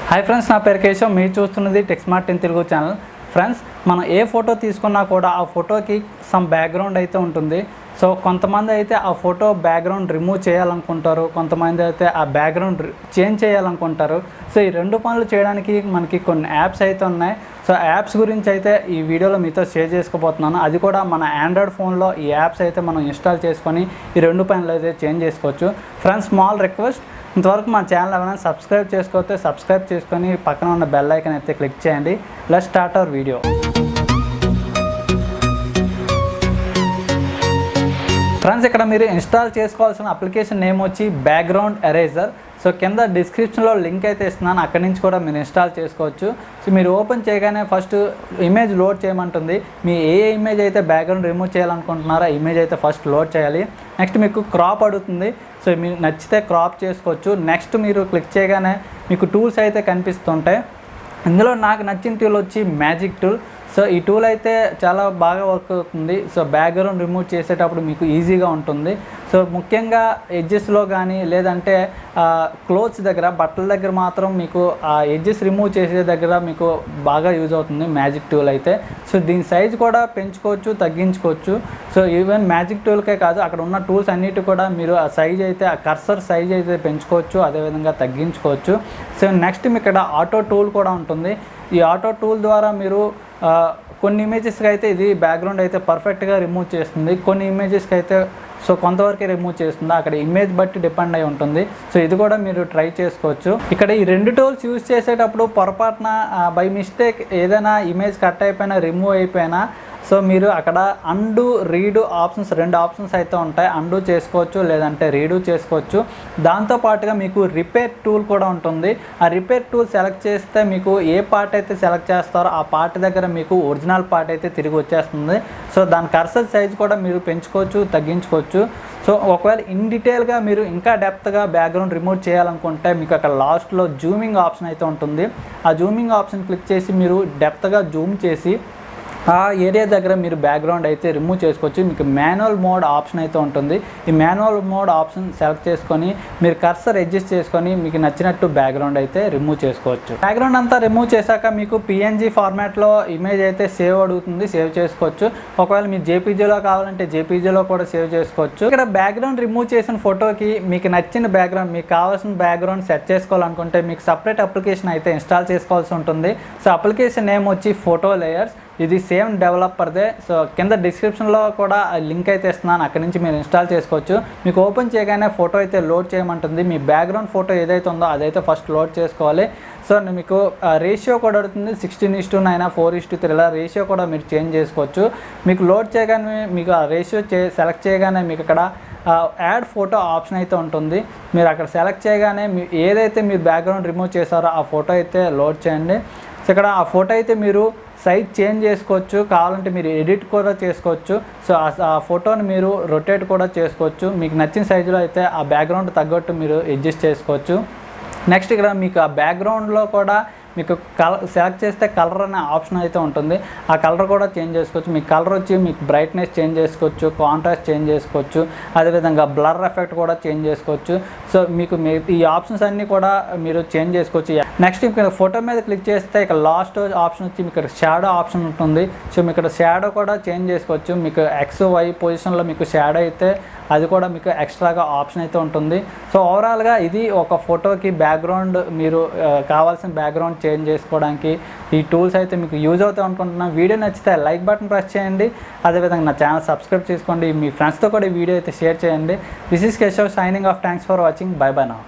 Hi friends, నా పేరు కేశవ్. మీరు చూస్తున్నది టెక్స్మార్టింటెలుగు ఛానల్. ఫ్రెండ్స్, మనం ఏ ఫోటో తీసుకున్నా కూడా ఆ ఫోటోకి సమ్ బ్యాక్గ్రౌండ్ అయితే ఉంటుంది. సో కొంతమంది అయితే ఆ ఫోటో బ్యాక్గ్రౌండ్ రిమూవ్ చేయాలనుకుంటారు, కొంతమంది అయితే ఆ బ్యాక్గ్రౌండ్ చేంజ్ చేయాలనుకుంటారు. సో ఈ రెండు పనులు చేయడానికి మనకి కొన్ని యాప్స్ అయితే ఉన్నాయి. సో యాప్స్ గురించి అయితే ఈ వీడియోలో మీతో షేర్ చేసుకోబోతున్నాను. అది కూడా మన ఆండ్రాయిడ్ ఫోన్లో ఈ యాప్స్ అయితే మనం ఇన్స్టాల్ చేసుకొని ఈ రెండు పనులు అయితే చేంజ్ చేసుకోవచ్చు. ఫ్రెండ్స్, స్మాల్ రిక్వెస్ట్, ఇంతవరకు మన ఛానల్ ఏమైనా సబ్స్క్రైబ్ చేసుకోతే సబ్స్క్రైబ్ చేసుకొని పక్కన ఉన్న బెల్ ఐకాన్ అయితే క్లిక్ చేయండి. Let's start our video. Friends, ఇక్కడ మీరు ఇన్స్టాల్ చేసుకోవాల్సిన అప్లికేషన్ నేమ్ వచ్చి బ్యాక్గ్రౌండ్ ఎరేజర్. సో కింద డిస్క్రిప్షన్లో లింక్ అయితే ఇస్తున్నాను, అక్కడి నుంచి కూడా మీరు ఇన్స్టాల్ చేసుకోవచ్చు. సో మీరు ఓపెన్ చేయగానే ఫస్ట్ ఇమేజ్ లోడ్ చేయమంటుంది. మీ ఏ ఇమేజ్ అయితే బ్యాక్గ్రౌండ్ రిమూవ్ చేయాలనుకుంటున్నారో ఆ ఇమేజ్ అయితే ఫస్ట్ లోడ్ చేయాలి. నెక్స్ట్ మీకు క్రాప్ అడుగుతుంది. సో మీకు నచ్చితే క్రాప్ చేసుకోవచ్చు. నెక్స్ట్ మీరు క్లిక్ చేయగానే మీకు టూల్స్ అయితే కనిపిస్తుంటాయి. ఇందులో నాకు నచ్చిన టూల్ వచ్చి మ్యాజిక్ టూల్. సో ఈ టూల్ అయితే చాలా బాగా వర్క్ అవుతుంది. సో బ్యాక్గ్రౌండ్ రిమూవ్ చేసేటప్పుడు మీకు ఈజీగా ఉంటుంది. సో ముఖ్యంగా ఎడ్జెస్లో కానీ లేదంటే క్లోత్స్ దగ్గర, బట్టల దగ్గర మాత్రం మీకు ఆ ఎడ్జెస్ రిమూవ్ చేసే దగ్గర మీకు బాగా యూజ్ అవుతుంది మ్యాజిక్ టూల్ అయితే. సో దీని సైజ్ కూడా పెంచుకోవచ్చు, తగ్గించుకోవచ్చు. సో ఈవెన్ మ్యాజిక్ టూల్కే కాదు, అక్కడ ఉన్న టూల్స్ అన్నిటి కూడా మీరు ఆ సైజ్ అయితే, ఆ కర్సర్ సైజ్ అయితే పెంచుకోవచ్చు, అదేవిధంగా తగ్గించుకోవచ్చు. సో నెక్స్ట్ మీకు ఇక్కడ ఆటో టూల్ కూడా ఉంటుంది. ఈ ఆటో టూల్ ద్వారా మీరు కొన్ని ఇమేజెస్కి అయితే ఇది బ్యాక్గ్రౌండ్ అయితే పర్ఫెక్ట్గా రిమూవ్ చేస్తుంది. కొన్ని ఇమేజెస్కి అయితే సో కొంతవరకే రిమూవ్ చేస్తుంది, అక్కడ ఇమేజ్ బట్టి డిపెండ్ అయి ఉంటుంది. సో ఇది కూడా మీరు ట్రై చేసుకోవచ్చు. ఇక్కడ ఈ రెండు టూల్స్ యూజ్ చేసేటప్పుడు పొరపాటున బై మిస్టేక్ ఏదైనా ఇమేజ్ కట్ అయిపోయినా, రిమూవ్ అయిపోయినా, సో మీరు అక్కడ అండు, రీడు ఆప్షన్స్, రెండు ఆప్షన్స్ అయితే ఉంటాయి. అండు చేసుకోవచ్చు, లేదంటే రీడు చేసుకోవచ్చు. దాంతోపాటుగా మీకు రిపేర్ టూల్ కూడా ఉంటుంది. ఆ రిపేర్ టూల్ సెలెక్ట్ చేస్తే మీకు ఏ పార్ట్ అయితే సెలెక్ట్ చేస్తారో ఆ పార్ట్ దగ్గర మీకు ఒరిజినల్ పార్ట్ అయితే తిరిగి వచ్చేస్తుంది. సో దాని కర్సర్ సైజ్ కూడా మీరు పెంచుకోవచ్చు, తగ్గించుకోవచ్చు. సో ఒకవేళ ఇన్ డీటెయిల్గా మీరు ఇంకా డెప్త్గా బ్యాక్గ్రౌండ్ రిమూవ్ చేయాలనుకుంటే మీకు అక్కడ లాస్ట్లో జూమింగ్ ఆప్షన్ అయితే ఉంటుంది. ఆ జూమింగ్ ఆప్షన్ క్లిక్ చేసి మీరు డెప్త్గా జూమ్ చేసి ఆ ఏరియా దగ్గర మీరు బ్యాక్గ్రౌండ్ అయితే రిమూవ్ చేసుకోవచ్చు. మీకు మాన్యువల్ మోడ్ ఆప్షన్ అయితే ఉంటుంది. ఈ మాన్యువల్ మోడ్ ఆప్షన్ సెలెక్ట్ చేసుకొని మీరు కర్సర్ అడ్జస్ట్ చేసుకొని మీకు నచ్చినట్టు బ్యాక్గ్రౌండ్ అయితే రిమూవ్ చేసుకోవచ్చు. బ్యాక్గ్రౌండ్ అంతా రిమూవ్ చేశాక మీకు పిఎన్జీ ఫార్మాట్లో ఇమేజ్ అయితే సేవ్ అడుగుతుంది, సేవ్ చేసుకోవచ్చు. ఒకవేళ మీరు జేపీజీలో కావాలంటే జేపీజీలో కూడా సేవ్ చేసుకోవచ్చు. ఇక్కడ బ్యాక్గ్రౌండ్ రిమూవ్ చేసిన ఫోటోకి మీకు నచ్చిన బ్యాక్గ్రౌండ్, మీకు కావాల్సిన బ్యాక్గ్రౌండ్ సెట్ చేసుకోవాలనుకుంటే మీకు సపరేట్ అప్లికేషన్ అయితే ఇన్స్టాల్ చేసుకోవాల్సి ఉంటుంది. సో అప్లికేషన్ నేమ్ వచ్చి ఫోటో లేయర్స్. ఇది సేమ్ డెవలపర్దే. సో కింద డిస్క్రిప్షన్లో కూడా లింక్ అయితే ఇస్తున్నాను, అక్కడి నుంచి మీరు ఇన్స్టాల్ చేసుకోవచ్చు. మీకు ఓపెన్ చేయగానే ఫోటో అయితే లోడ్ చేయమంటుంది. మీ బ్యాక్గ్రౌండ్ ఫోటో ఏదైతే ఉందో అదైతే ఫస్ట్ లోడ్ చేసుకోవాలి. సో మీకు రేషియో కూడా అడుగుతుంది, 16:9, 4:3, ఇలా రేషియో కూడా మీరు చేంజ్ చేసుకోవచ్చు. మీకు లోడ్ చేయగానే మీకు ఆ రేషియో సెలెక్ట్ చేయగానే మీకు ఇక్కడ యాడ్ ఫోటో ఆప్షన్ అయితే ఉంటుంది. మీరు అక్కడ సెలెక్ట్ చేయగానే ఏదైతే మీరు బ్యాక్గ్రౌండ్ రిమూవ్ చేశారో ఆ ఫోటో అయితే లోడ్ చేయండి. సో ఇక్కడ ఆ ఫోటో అయితే మీరు సైజ్ చేంజ్ చేసుకోవచ్చు, కావాలంటే మీరు ఎడిట్ కూడా చేసుకోవచ్చు. సో ఆ ఫోటోని మీరు రొటేట్ కూడా చేసుకోవచ్చు. మీకు నచ్చిన సైజులో అయితే ఆ బ్యాక్గ్రౌండ్ తగ్గట్టు మీరు అడ్జస్ట్ చేసుకోవచ్చు. నెక్స్ట్ ఇక్కడ మీకు ఆ బ్యాక్గ్రౌండ్లో కూడా మీకు సెలెక్ట్ చేస్తే కలర్ అనే ఆప్షన్ అయితే ఉంటుంది. ఆ కలర్ కూడా చేంజ్ చేసుకోవచ్చు. మీకు కలర్ వచ్చి మీకు బ్రైట్నెస్ చేంజ్ చేసుకోవచ్చు, కాంట్రాస్ట్ చేంజ్ చేసుకోవచ్చు, అదేవిధంగా బ్లర్ ఎఫెక్ట్ కూడా చేంజ్ చేసుకోవచ్చు. సో మీకు ఈ ఆప్షన్స్ అన్నీ కూడా మీరు చేంజ్ చేసుకోవచ్చు. నెక్స్ట్ ఇక్కడ ఫోటో మీద క్లిక్ చేస్తే ఇక్కడ లాస్ట్ ఆప్షన్ వచ్చి మీకు ఇక్కడ షాడో ఆప్షన్ ఉంటుంది. సో మీకు ఇక్కడ షాడో కూడా చేంజ్ చేసుకోవచ్చు. మీకు XY పొజిషన్లో మీకు షాడో అయితే అది కూడా మీకు ఎక్స్ట్రాగా ఆప్షన్ అయితే ఉంటుంది. సో ఓవరాల్గా ఇది ఒక ఫోటోకి బ్యాక్గ్రౌండ్, మీరు కావాల్సిన బ్యాక్గ్రౌండ్ చేంజ్ చేసుకోవడానికి ఈ టూల్స్ అయితే మీకు యూజ్ అవుతాయి అనుకుంటున్నాను. వీడియో నచ్చితే లైక్ బటన్ ప్రెస్ చేయండి, అదేవిధంగా నా ఛానల్ సబ్స్క్రైబ్ చేసుకోండి. మీ ఫ్రెండ్స్తో కూడా ఈ వీడియో అయితే షేర్ చేయండి. This is Keshav signing off. Thanks for watching. By by now.